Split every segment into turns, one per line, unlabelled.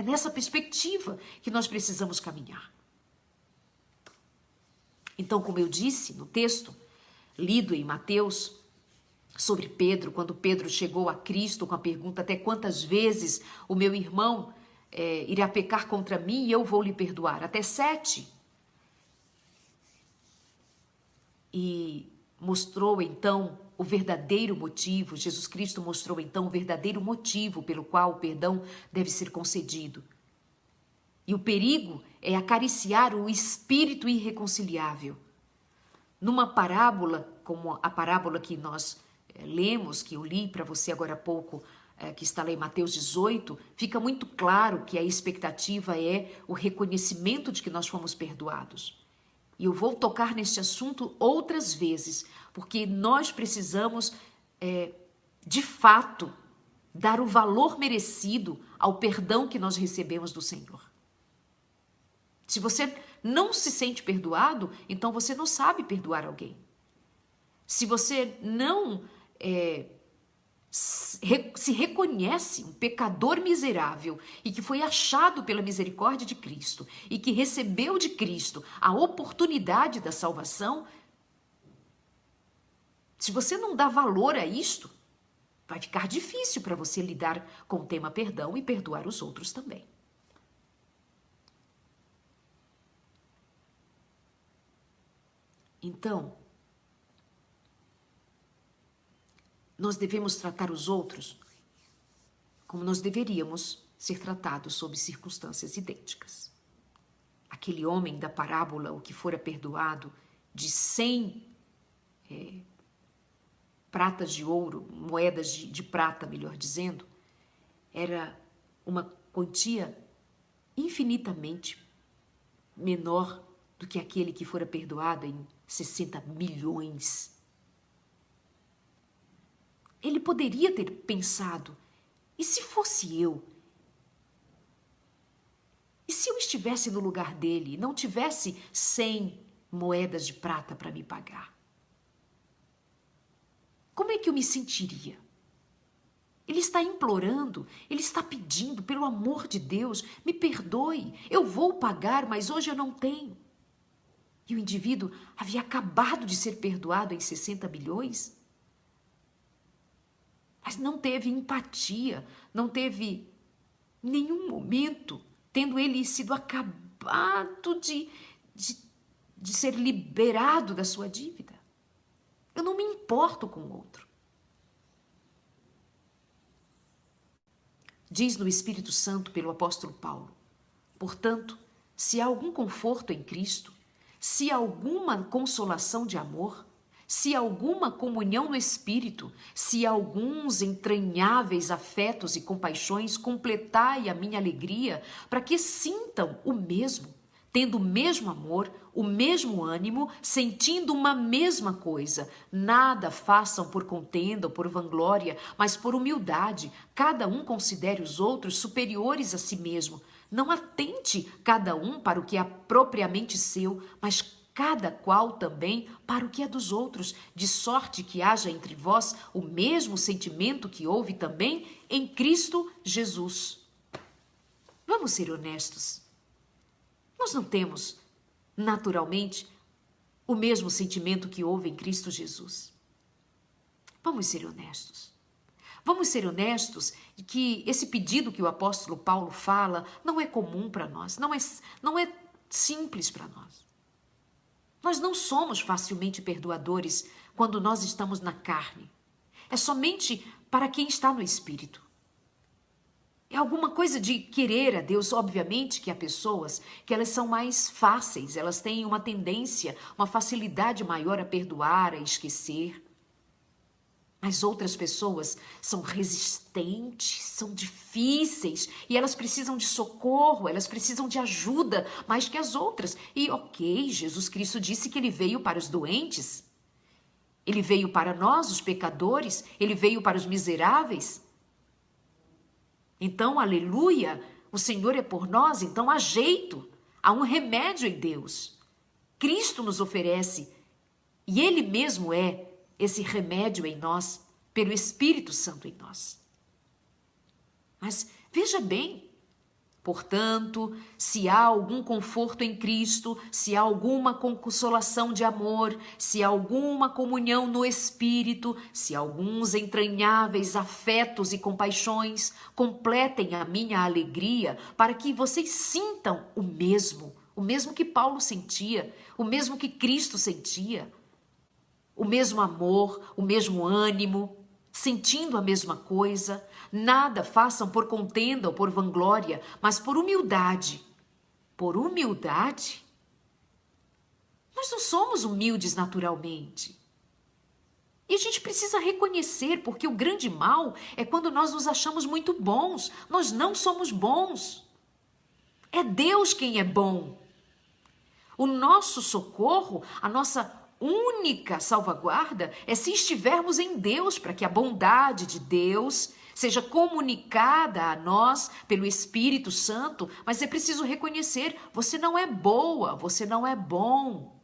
É nessa perspectiva que nós precisamos caminhar. Então, como eu disse no texto lido em Mateus, sobre Pedro, quando Pedro chegou a Cristo com a pergunta: até quantas vezes o meu irmão irá pecar contra mim e eu vou lhe perdoar? Até 7. E mostrou então o verdadeiro motivo, Jesus Cristo mostrou então o verdadeiro motivo pelo qual o perdão deve ser concedido. E o perigo é acariciar o espírito irreconciliável. Numa parábola, como a parábola que nós lemos, que eu li para você agora há pouco, que está lá em Mateus 18, fica muito claro que a expectativa é o reconhecimento de que nós fomos perdoados. E eu vou tocar neste assunto outras vezes, porque nós precisamos, de fato, dar o valor merecido ao perdão que nós recebemos do Senhor. Se você não se sente perdoado, então você não sabe perdoar alguém. Se você não se reconhece um pecador miserável e que foi achado pela misericórdia de Cristo e que recebeu de Cristo a oportunidade da salvação, se você não dá valor a isto, vai ficar difícil para você lidar com o tema perdão e perdoar os outros também. Então, nós devemos tratar os outros como nós deveríamos ser tratados sob circunstâncias idênticas. Aquele homem da parábola, o que fora perdoado de 100 pratas de ouro, moedas de prata, melhor dizendo, era uma quantia infinitamente menor do que aquele que fora perdoado em 60 milhões. Ele poderia ter pensado: e se fosse eu? E se eu estivesse no lugar dele e não tivesse 100 moedas de prata para me pagar? Como é que eu me sentiria? Ele está implorando, ele está pedindo: pelo amor de Deus, me perdoe, eu vou pagar, mas hoje eu não tenho. E o indivíduo havia acabado de ser perdoado em 60 milhões, mas não teve empatia, não teve nenhum momento, tendo ele sido acabado de ser liberado da sua dívida. Eu não me importo com o outro. Diz no Espírito Santo pelo apóstolo Paulo: portanto, se há algum conforto em Cristo, se há alguma consolação de amor, se há alguma comunhão no Espírito, se há alguns entranháveis afetos e compaixões, completai a minha alegria, para que sintam o mesmo, tendo o mesmo amor, o mesmo ânimo, sentindo uma mesma coisa. Nada façam por contenda ou por vanglória, mas por humildade. Cada um considere os outros superiores a si mesmo. Não atente cada um para o que é propriamente seu, mas cada qual também para o que é dos outros, de sorte que haja entre vós o mesmo sentimento que houve também em Cristo Jesus. Vamos ser honestos. Nós não temos, naturalmente, o mesmo sentimento que houve em Cristo Jesus. Vamos ser honestos. Vamos ser honestos de que esse pedido que o apóstolo Paulo fala não é comum para nós, não é simples para nós. Nós não somos facilmente perdoadores quando nós estamos na carne. É somente para quem está no Espírito. É alguma coisa de querer a Deus. Obviamente que há pessoas que elas são mais fáceis, elas têm uma tendência, uma facilidade maior a perdoar, a esquecer. Mas outras pessoas são resistentes, são difíceis e elas precisam de socorro, elas precisam de ajuda mais que as outras. E ok, Jesus Cristo disse que ele veio para os doentes, ele veio para nós, os pecadores, ele veio para os miseráveis. Então, aleluia, o Senhor é por nós, então há jeito, há um remédio em Deus. Cristo nos oferece e ele mesmo é esse remédio em nós, pelo Espírito Santo em nós. Mas veja bem, Portanto, se há algum conforto em Cristo, se há alguma consolação de amor, se há alguma comunhão no Espírito, se há alguns entranháveis afetos e compaixões, completem a minha alegria para que vocês sintam o mesmo que Paulo sentia, o mesmo que Cristo sentia, o mesmo amor, o mesmo ânimo, sentindo a mesma coisa. Nada façam por contenda ou por vanglória, mas por humildade. Por humildade? Nós não somos humildes naturalmente. E a gente precisa reconhecer, porque o grande mal é quando nós nos achamos muito bons. Nós não somos bons. É Deus quem é bom. O nosso socorro, a nossa única salvaguarda é se estivermos em Deus, para que a bondade de Deus seja comunicada a nós pelo Espírito Santo. Mas é preciso reconhecer, você não é boa, você não é bom,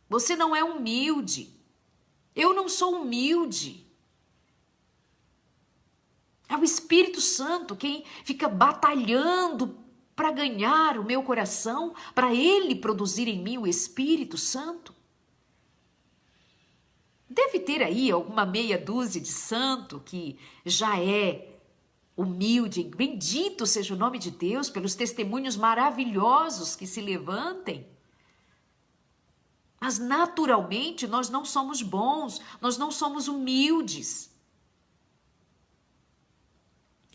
você não é humilde. Eu não sou humilde. É o Espírito Santo quem fica batalhando para ganhar o meu coração, para ele produzir em mim o Espírito Santo. Deve ter aí alguma meia dúzia de santo que já é humilde. Bendito seja o nome de Deus pelos testemunhos maravilhosos que se levantem. Mas naturalmente nós não somos bons, nós não somos humildes.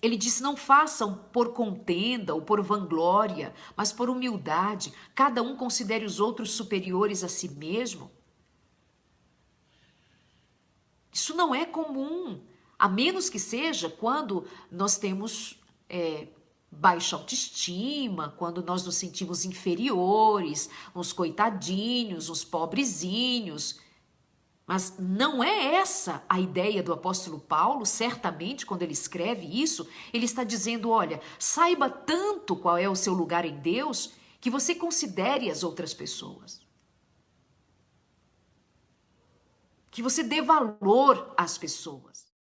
Ele disse, não façam por contenda ou por vanglória, mas por humildade. Cada um considere os outros superiores a si mesmo. Isso não é comum, a menos que seja quando nós temos baixa autoestima, quando nós nos sentimos inferiores, uns coitadinhos, uns pobrezinhos. Mas não é essa a ideia do apóstolo Paulo. Certamente, quando ele escreve isso, ele está dizendo, olha, saiba tanto qual é o seu lugar em Deus, que você considere as outras pessoas. Que você dê valor às pessoas.